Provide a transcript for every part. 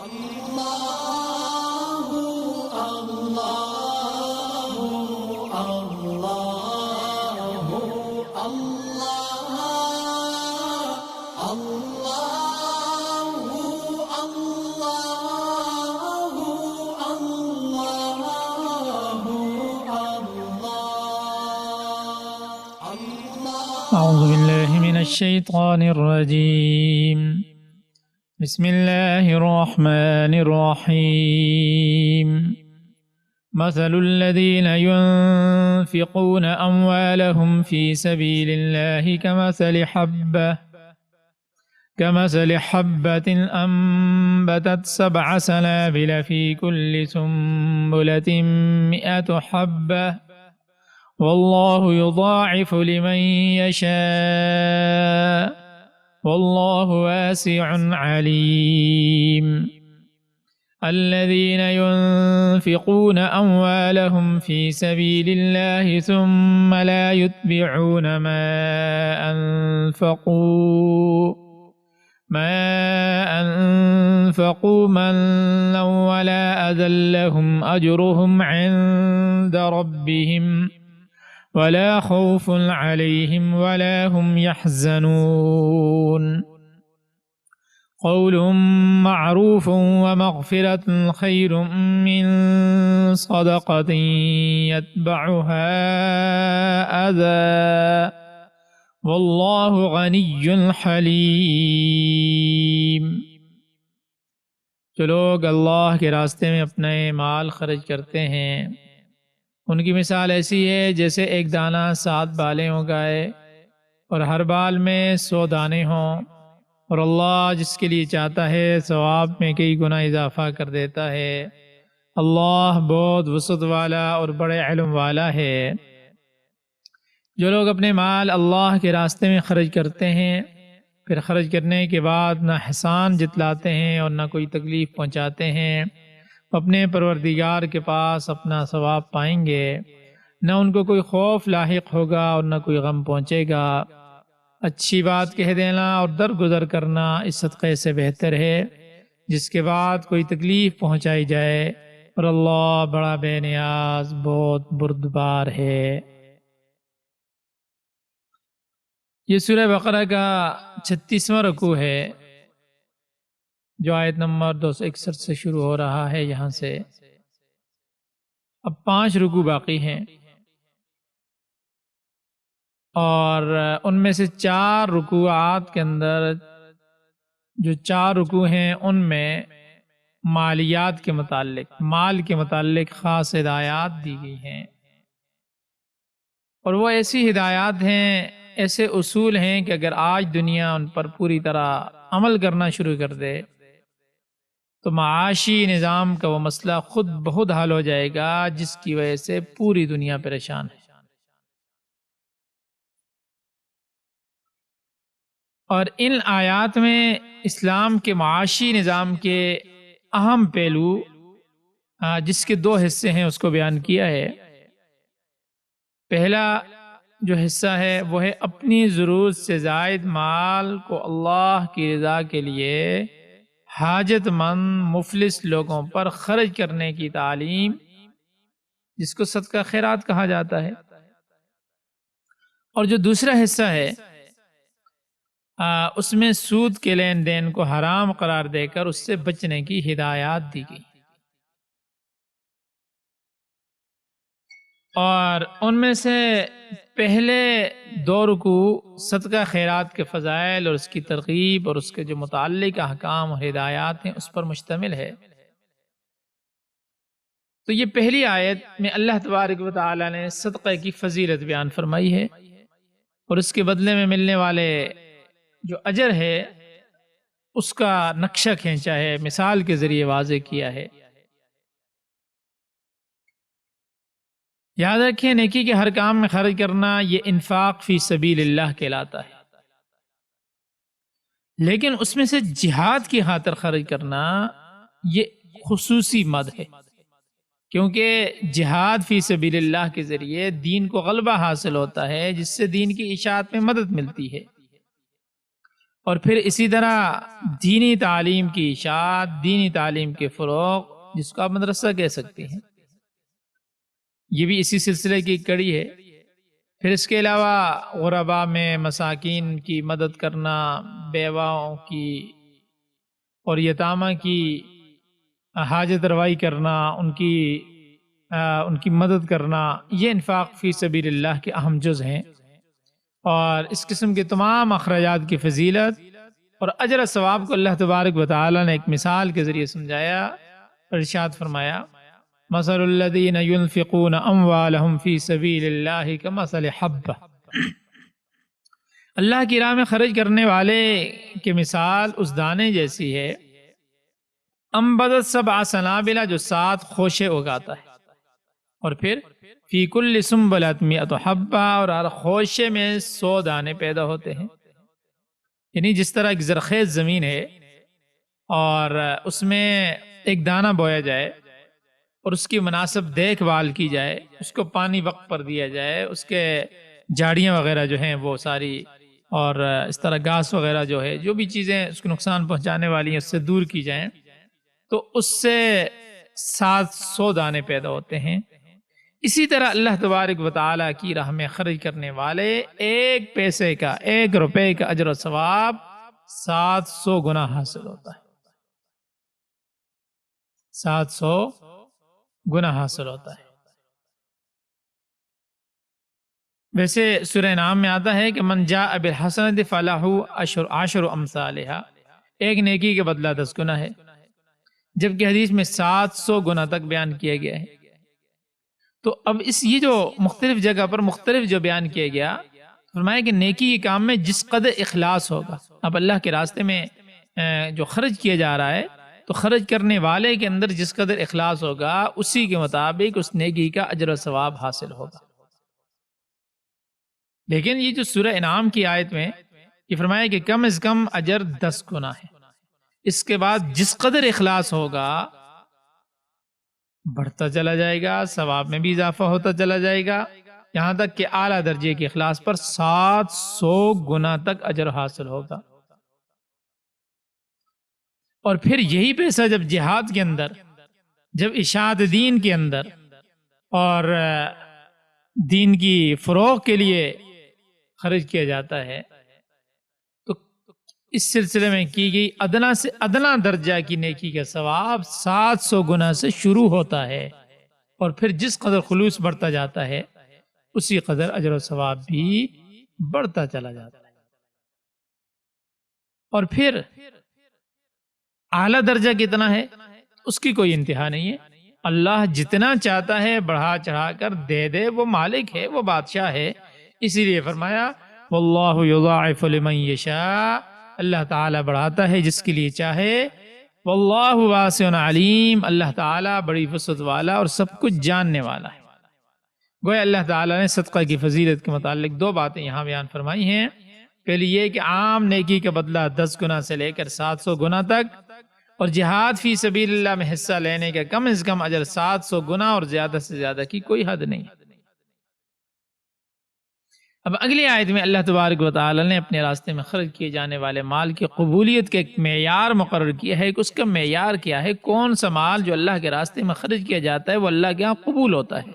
أعوذ بالله من الشيطان الرجيم. بسم الله الرحمن الرحيم. مثل الذين ينفقون أموالهم في سبيل الله كمثل حبة أنبتت 7 سنابل في كل سنبلة 100 حبة والله يضاعف لمن يشاء والله واسع عليم. الذين ينفقون أموالهم في سبيل الله ثم لا يتبعون ما أنفقوا منا ولا أذى لهم أجرهم عند ربهم ولا خوف عليهم ولا هم يحزنون. قول معروف ومغفرة خير من صدقة يتبعها أذى والله غني حليم. جو لوگ اللہ کے راستے میں اپنے مال خرچ کرتے ہیں ان کی مثال ایسی ہے جیسے ایک دانہ 7 بالیں اگائے اور ہر بال میں 100 دانے ہوں، اور اللہ جس کے لیے چاہتا ہے ثواب میں کئی گنا اضافہ کر دیتا ہے۔ اللہ بہت وسعت والا اور بڑے علم والا ہے۔ جو لوگ اپنے مال اللہ کے راستے میں خرچ کرتے ہیں، پھر خرچ کرنے کے بعد نہ احسان جتلاتے ہیں اور نہ کوئی تکلیف پہنچاتے ہیں، اپنے پروردگار کے پاس اپنا ثواب پائیں گے، نہ ان کو کوئی خوف لاحق ہوگا اور نہ کوئی غم پہنچے گا۔ اچھی بات کہہ دینا اور درگزر کرنا اس صدقے سے بہتر ہے جس کے بعد کوئی تکلیف پہنچائی جائے، اور اللہ بڑا بے نیاز بہت بردبار ہے۔ یہ سورہ بقرہ کا 36واں رکوع ہے جو آیت نمبر 261 سے شروع ہو رہا ہے۔ یہاں سے اب 5 رکوع باقی ہیں، اور ان میں سے 4 رکوعات کے اندر جو 4 رکوع ہیں ان میں مالیات کے متعلق، مال کے متعلق خاص ہدایات دی گئی ہیں، اور وہ ایسی ہدایات ہیں، ایسے اصول ہیں کہ اگر آج دنیا ان پر پوری طرح عمل کرنا شروع کر دے تو معاشی نظام کا وہ مسئلہ خود بخود حل ہو جائے گا جس کی وجہ سے پوری دنیا پریشان ہے۔ اور ان آیات میں اسلام کے معاشی نظام کے اہم پہلو جس کے 2 حصے ہیں اس کو بیان کیا ہے۔ پہلا جو حصہ ہے وہ ہے اپنی ضرورت سے زائد مال کو اللہ کی رضا کے لیے حاجت مند مفلس لوگوں پر خرچ کرنے کی تعلیم، جس کو صدقہ خیرات کہا جاتا ہے۔ اور جو دوسرا حصہ ہے اس میں سود کے لین دین کو حرام قرار دے کر اس سے بچنے کی ہدایات دی گئی، اور ان میں سے پہلے 2 رکوع صدقہ خیرات کے فضائل اور اس کی ترغیب اور اس کے جو متعلق احکام اور ہدایات ہیں اس پر مشتمل ہے۔ تو یہ پہلی آیت میں اللہ تبارک و تعالی نے صدقہ کی فضیلت بیان فرمائی ہے، اور اس کے بدلے میں ملنے والے جو اجر ہے اس کا نقشہ کھینچا ہے، مثال کے ذریعے واضح کیا ہے۔ یاد رکھیں نیکی کے ہر کام میں خرچ کرنا یہ انفاق فی سبیل اللہ کہلاتا ہے، لیکن اس میں سے جہاد کی خاطر خرچ کرنا یہ خصوصی مد ہے، کیونکہ جہاد فی سبیل اللہ کے ذریعے دین کو غلبہ حاصل ہوتا ہے جس سے دین کی اشاعت میں مدد ملتی ہے، اور پھر اسی طرح دینی تعلیم کی اشاعت، دینی تعلیم کے فروغ، جس کو آپ مدرسہ کہہ سکتے ہیں، یہ بھی اسی سلسلے کی ایک کڑی ہے۔ پھر اس کے علاوہ غرباء میں مساکین کی مدد کرنا، بیواؤں کی اور یتامہ کی حاجت روائی کرنا، ان کی مدد کرنا، یہ انفاق فی سبیل اللہ کے اہم جز ہیں۔ اور اس قسم کے تمام اخراجات کی فضیلت اور اجر و ثواب کو اللہ تبارک و تعالی نے ایک مثال کے ذریعے سمجھایا، ارشاد فرمایا مثل الذین ينفقون اموالهم فی سبیل اللہ کمثل حبہ، اللہ کی راہ میں خرچ کرنے والے کی مثال اس دانے جیسی ہے، انبتت سبع سنابل، جو 7 خوشے اگاتا ہے، اور پھر فی کل سنبلۃ مئۃ حبہ، اور ہر خوشے میں 100 دانے پیدا ہوتے ہیں۔ یعنی جس طرح ایک زرخیز زمین ہے اور اس میں ایک دانہ بویا جائے اور اس کی مناسب دیکھ بھال کی جائے، اس کو پانی وقت پر دیا جائے، اس کے جھاڑیاں وغیرہ جو ہیں وہ ساری، اور اس طرح گھاس وغیرہ جو ہے، جو بھی چیزیں اس کو نقصان پہنچانے والی ہیں، اس سے دور کی جائیں، تو اس سے 700 دانے پیدا ہوتے ہیں۔ اسی طرح اللہ تبارک و تعالیٰ کی راہ میں خرچ کرنے والے 1 پیسے کا، 1 روپے کا اجر و ثواب 700 گنا حاصل ہوتا ہے، 700 گنا حاصل ہوتا ہے۔ ویسے سورہ نام میں آتا ہے کہ من جاء بالحسنۃ فلہ عشر امثالھا، ایک نیکی کے بدلہ 10 گنا ہے، جبکہ حدیث میں 700 گنا تک بیان کیا گیا ہے۔ تو اب یہ جو مختلف جگہ پر مختلف جو بیان کیا گیا، فرمایا کہ نیکی کے کام میں جس قدر اخلاص ہوگا، اب اللہ کے راستے میں جو خرچ کیا جا رہا ہے، تو خرچ کرنے والے کے اندر جس قدر اخلاص ہوگا، اسی کے مطابق اس نیکی کا اجر و ثواب حاصل ہوگا۔ لیکن یہ جو سورہ انعام کی آیت میں یہ فرمایا کہ کم از کم اجر 10 گنا ہے، اس کے بعد جس قدر اخلاص ہوگا بڑھتا چلا جائے گا، ثواب میں بھی اضافہ ہوتا چلا جائے گا، یہاں تک کہ اعلیٰ درجے کے اخلاص پر 700 گنا تک اجر حاصل ہوگا۔ اور پھر یہی پیسہ جب جہاد کے اندر، جب اشاعت دین کے اندر اور دین کی فروغ کے لیے خرچ کیا جاتا ہے، تو اس سلسلے میں کی گئی ادنا سے ادنا درجہ کی نیکی کا ثواب 700 گنا سے شروع ہوتا ہے، اور پھر جس قدر خلوص بڑھتا جاتا ہے اسی قدر اجر و ثواب بھی بڑھتا چلا جاتا ہے۔ اور پھر اعلیٰ درجہ کتنا ہے اس کی کوئی انتہا نہیں ہے، اللہ جتنا چاہتا ہے بڑھا چڑھا کر دے دے، وہ مالک ہے، وہ بادشاہ ہے، اسی لیے فرمایا واللہ یضاعف لمن یشاء، اللہ تعالیٰ بڑھاتا ہے جس کے لیے چاہے، واللہ واسع علیم، اللہ تعالیٰ بڑی وسعت والا اور سب کچھ جاننے والا ہے۔ گویا اللہ تعالیٰ نے صدقہ کی فضیلت کے متعلق 2 باتیں یہاں بیان فرمائی ہیں۔ پہلی یہ کہ عام نیکی کا بدلہ 10 گنا سے لے کر 700 گنا تک، اور جہاد فی سبیل اللہ میں حصہ لینے کا کم از کم اجر 700 گنا، اور زیادہ سے زیادہ کی کوئی حد نہیں۔ اب اگلی آیت میں اللہ تبارک و تعالی نے اپنے راستے میں خرچ کیے جانے والے مال کی قبولیت کا ایک معیار مقرر کیا ہے کہ اس کا معیار کیا ہے، کون سا مال جو اللہ کے راستے میں خرچ کیا جاتا ہے وہ اللہ کے ہاں قبول ہوتا ہے،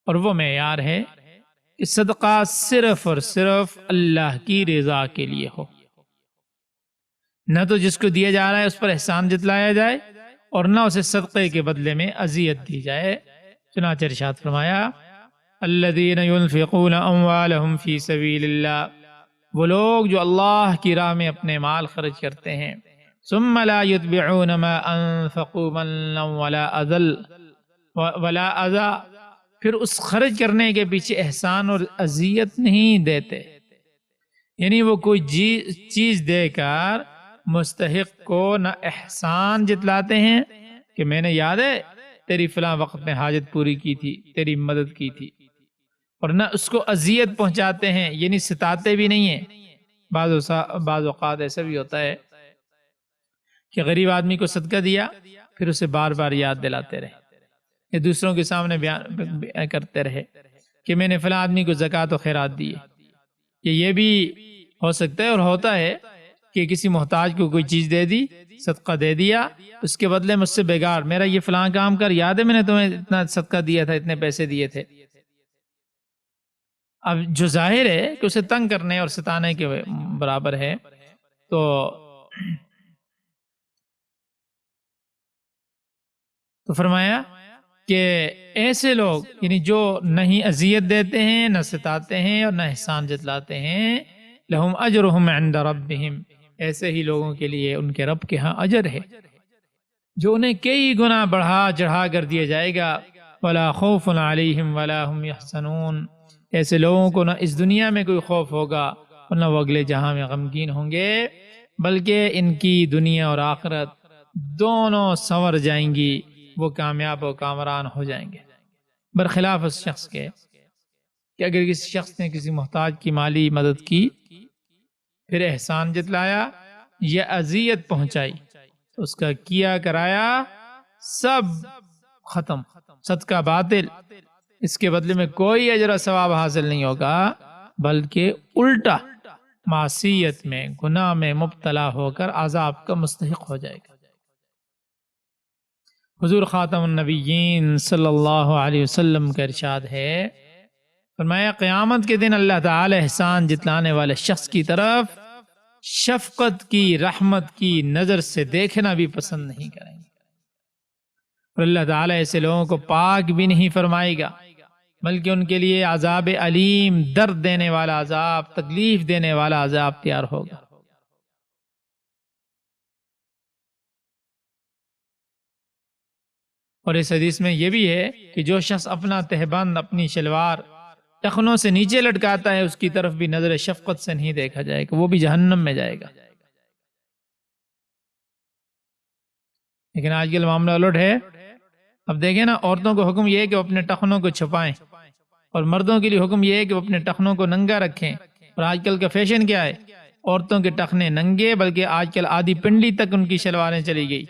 اور وہ معیار ہے کہ صدقہ صرف اور صرف اللہ کی رضا کے لیے ہو، نہ تو جس کو دیا جا رہا ہے اس پر احسان جتلایا جائے، اور نہ اسے صدقے کے بدلے میں اذیت دی جائے۔ چنانچہ ارشاد فرمایا الذین ينفقون اموالهم فی سبیل اللہ، وہ لوگ جو اللہ کی راہ میں اپنے مال خرچ کرتے ہیں، ثم لا يتبعون ما انفقوا منا ولا اذى، پھر اس خرچ کرنے کے پیچھے احسان اور اذیت نہیں دیتے، یعنی وہ کوئی چیز دے کر مستحق کو نہ احسان جتلاتے ہیں کہ میں نے یاد ہے تیری فلاں وقت میں حاجت پوری کی تھی، تیری مدد کی تھی، اور نہ اس کو اذیت پہنچاتے ہیں، یعنی ستاتے بھی نہیں ہیں۔ بعض اوقات ایسا بھی ہوتا ہے کہ غریب آدمی کو صدقہ دیا، پھر اسے بار بار یاد دلاتے رہے، یا دوسروں کے سامنے بیان کرتے رہے کہ میں نے فلاں آدمی کو زکوٰۃ و خیرات دی ہے، یہ بھی ہو سکتا ہے اور ہوتا ہے کہ کسی محتاج کو کوئی چیز دے دی، صدقہ دے دیا، اس کے بدلے مجھ سے بگاڑ، میرا یہ فلاں کام کر، یاد ہے میں نے تمہیں اتنا صدقہ دیا تھا، اتنے پیسے دیے تھے۔ اب جو ظاہر ہے کہ اسے تنگ کرنے اور ستانے کے برابر ہے، تو فرمایا کہ ایسے لوگ یعنی جو نہیں اذیت دیتے ہیں، نہ ستاتے ہیں اور نہ احسان جتلاتے ہیں، لہم اجرہم عند ربہم، ایسے ہی لوگوں کے لیے ان کے رب کے ہاں اجر ہے جو انہیں کئی گنا بڑھا چڑھا کر دیا جائے گا۔ ولا خوف علیہم ولا هم یحزنون، ایسے لوگوں کو نہ اس دنیا میں کوئی خوف ہوگا اور نہ وہ اگلے جہاں میں غمگین ہوں گے، بلکہ ان کی دنیا اور آخرت دونوں سنور جائیں گی، وہ کامیاب و کامران ہو جائیں گے۔ برخلاف اس شخص کے کہ اگر کسی شخص نے کسی محتاج کی مالی مدد کی، پھر احسان جتلایا یا اذیت پہنچائی، تو اس کا کیا کرایا سب ختم، صدقہ باطل، اس کے بدلے میں کوئی اجر و ثواب حاصل نہیں ہوگا، بلکہ الٹا معصیت میں، گناہ میں مبتلا ہو کر عذاب کا مستحق ہو جائے گا۔ حضور خاتم النبیین صلی اللہ علیہ وسلم کا ارشاد ہے، فرمایا قیامت کے دن اللہ تعالی احسان جتلانے والے شخص کی طرف شفقت کی، رحمت کی نظر سے دیکھنا بھی پسند نہیں کریں گے، اور اللہ تعالی ایسے لوگوں کو پاک بھی نہیں فرمائے گا، بلکہ ان کے لیے عذاب علیم، درد دینے والا عذاب، تکلیف دینے والا عذاب تیار ہوگا۔ اور اس حدیث میں یہ بھی ہے کہ جو شخص اپنا تہبند، اپنی شلوار ٹخنوں سے نیچے لٹکاتا ہے، اس کی طرف بھی نظر شفقت سے نہیں دیکھا جائے گا، وہ بھی جہنم میں جائے گا۔ لیکن آج کل معاملہ الٹ ہے، اب دیکھیں نا، عورتوں کو حکم یہ ہے کہ وہ اپنے ٹخنوں کو چھپائیں، اور مردوں کے لیے حکم یہ ہے کہ وہ اپنے ٹخنوں کو ننگا رکھیں۔ اور آج کل کا فیشن کیا ہے؟ عورتوں کے ٹخنے ننگے، بلکہ آج کل آدھی پنڈلی تک ان کی شلواریں چلی گئی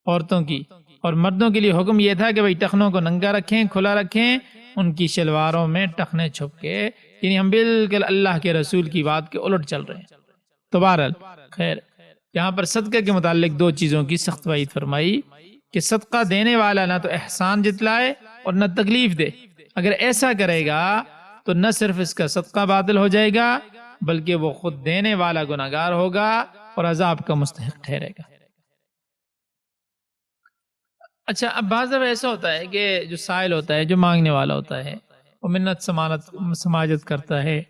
عورتوں کی، اور مردوں کے لیے حکم یہ تھا کہ بھئی ٹخنوں کو ننگا رکھیں، کھلا رکھیں، ان کی شلواروں میں ٹخنے چھپ کے، یعنی ہم بالکل اللہ کے رسول کی بات کے الٹ چل رہے ہیں۔ تو بہرحال خیر، یہاں پر صدقہ کے متعلق دو چیزوں کی سخت وعید فرمائی کہ صدقہ دینے والا نہ تو احسان جتلائے اور نہ تکلیف دے، اگر ایسا کرے گا تو نہ صرف اس کا صدقہ باطل ہو جائے گا، بلکہ وہ خود دینے والا گناہگار ہوگا اور عذاب کا مستحق ٹھہرے گا۔ اچھا، اب بعض دفعہ ایسا ہوتا ہے کہ جو سائل ہوتا ہے، جو مانگنے والا ہوتا ہے، وہ منت سماجت کرتا ہے،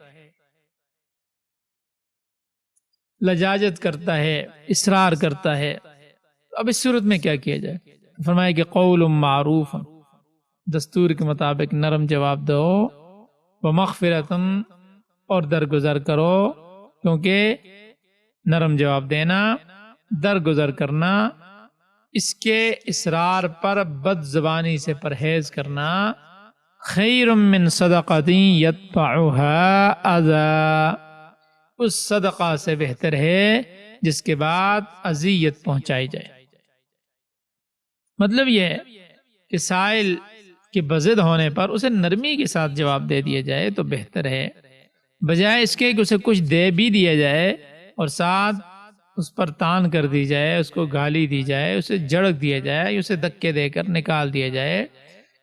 لجاجت کرتا ہے، اصرار کرتا ہے، تو اب اس صورت میں کیا کیا جائے؟ فرمایا کہ قول معروف، دستور کے مطابق نرم جواب دو، ومغفرتن، اور درگزر کرو، کیونکہ نرم جواب دینا، درگزر کرنا، اس کے اصرار پر بد زبانی سے پرہیز کرنا، خیر من صدقۃ یتبعها اذی، اس صدقہ سے بہتر ہے جس کے بعد اذیت پہنچائی جائے۔ مطلب یہ ہے کہ سائل کے بضد ہونے پر اسے نرمی کے ساتھ جواب دے دیا جائے تو بہتر ہے، بجائے اس کے کہ اسے کچھ دے بھی دیا جائے اور ساتھ اس پر تان کر دی جائے، اس کو گالی دی جائے، اسے جھڑک دیا جائے، اسے دھکے دے کر نکال دیا جائے۔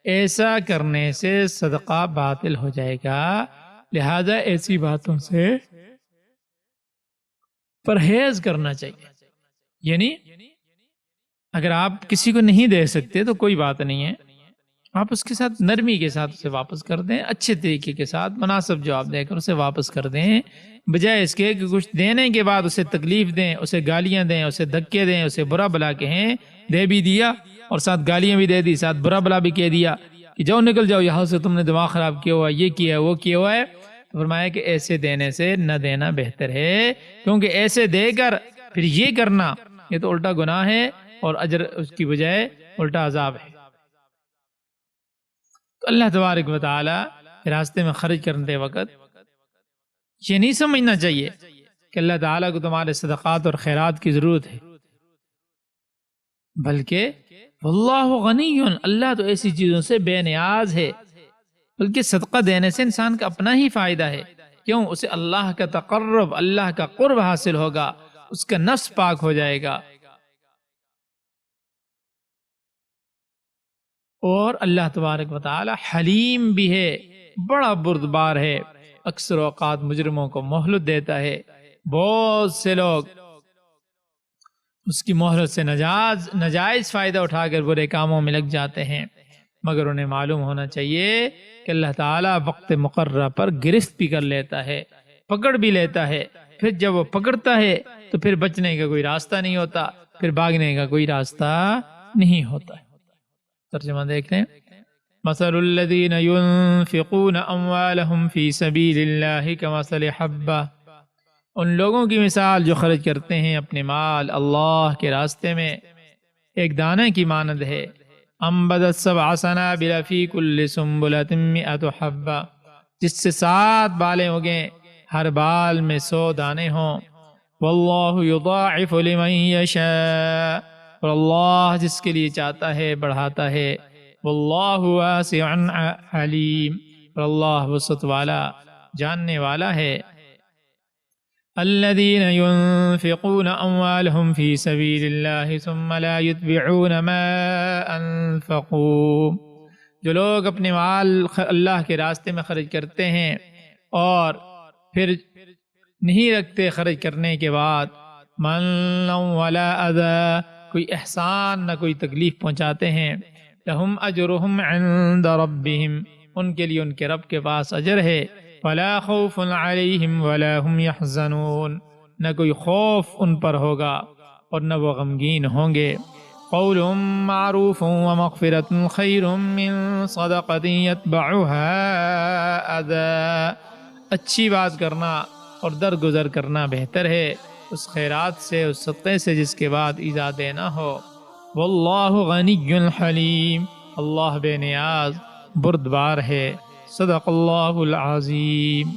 ایسا کرنے سے صدقہ باطل ہو جائے گا، لہذا ایسی باتوں سے پرہیز کرنا چاہیے۔ یعنی اگر آپ کسی کو نہیں دے سکتے تو کوئی بات نہیں ہے، آپ اس کے ساتھ نرمی کے ساتھ اسے واپس کر دیں، اچھے طریقے کے ساتھ مناسب جواب دے کر اسے واپس کر دیں، بجائے اس کے کہ کچھ دینے کے بعد اسے تکلیف دیں، اسے گالیاں دیں، اسے دھکے دیں، اسے برا بلا کہیں۔ دے بھی دیا اور ساتھ گالیاں بھی دے دی، ساتھ برا بلا بھی کہہ دیا کہ جاؤ نکل جاؤ یہاں سے، تم نے دماغ خراب کیا ہوا، یہ کیا ہے، وہ کیا ہوا ہے۔ فرمایا کہ ایسے دینے سے نہ دینا بہتر ہے، کیونکہ ایسے دے کر پھر یہ کرنا، یہ تو الٹا گناہ ہے اور اجر اس کی بجائے الٹا عذاب ہے۔ تو اللہ تبارک و تعالی راستے میں خرچ کرتے وقت یہ نہیں سمجھنا چاہیے کہ اللہ تعالیٰ کو تمہارے صدقات اور خیرات کی ضرورت ہے، بلکہ واللہ غنی، اللہ تو ایسی چیزوں سے بے نیاز ہے، بلکہ صدقہ دینے سے انسان کا اپنا ہی فائدہ ہے، کیوں؟ اسے اللہ کا تقرب، اللہ کا قرب حاصل ہوگا، اس کا نفس پاک ہو جائے گا۔ اور اللہ تبارک و تعالی حلیم بھی ہے، بڑا بردبار ہے، اکثر اوقات مجرموں کو مہلت دیتا ہے۔ بہت سے لوگ اس کی مہلت سے نجائز فائدہ اٹھا کر برے کاموں میں لگ جاتے ہیں، مگر انہیں معلوم ہونا چاہیے کہ اللہ تعالیٰ وقت مقررہ پر گرفت بھی کر لیتا ہے، پکڑ بھی لیتا ہے، پھر جب وہ پکڑتا ہے تو پھر بچنے کا کوئی راستہ نہیں ہوتا، پھر بھاگنے کا کوئی راستہ نہیں ہوتا۔ ترجمہ دیکھ لیں۔ مثل الذین ينفقون اموالهم فی سبیل اللہ کمثل حبہ، ان لوگوں کی مثال جو خرچ کرتے ہیں اپنے مال اللہ کے راستے میں ایک دانے کی مانند ہے۔ انبتت سبع سنابل فی کل سنبلۃ مئۃ حبہ، جس سے 7 بالیں اگیں، ہر بال میں 100 دانے ہوں۔ واللہ یضاعف لمن یشاء، اور اللہ جس کے لیے چاہتا ہے بڑھاتا ہے۔ واللہ واسع علیم، اور اللہ وسعت والا جاننے والا ہے۔ الذين ينفقون أموالهم في سبيل الله ثم لا يتبعون ما أنفقوا، جو لوگ اپنے مال اللہ کے راستے میں خرچ کرتے ہیں اور پھر نہیں رکھتے خرچ کرنے کے بعد منا ولا اذى، کوئی احسان نہ کوئی تکلیف پہنچاتے ہیں، لهم اجرهم عند ربهم، ان کے لیے ان کے رب کے پاس اجر ہے۔ ولا خوف علیہم ولا هم يحزنون، نہ کوئی خوف ان پر ہوگا اور نہ وہ غمگین ہوں گے۔ قول معروف ومغفرۃ خیر من صدقۃ یتبعها اذی، اچھی بات کرنا اور درگزر کرنا بہتر ہے اس خیرات سے، اس صدقے سے جس کے بعد ایذا دینا ہو۔ واللہ غنی حلیم، اللہ بے نیاز بردبار ہے۔ صدق اللہ العظیم۔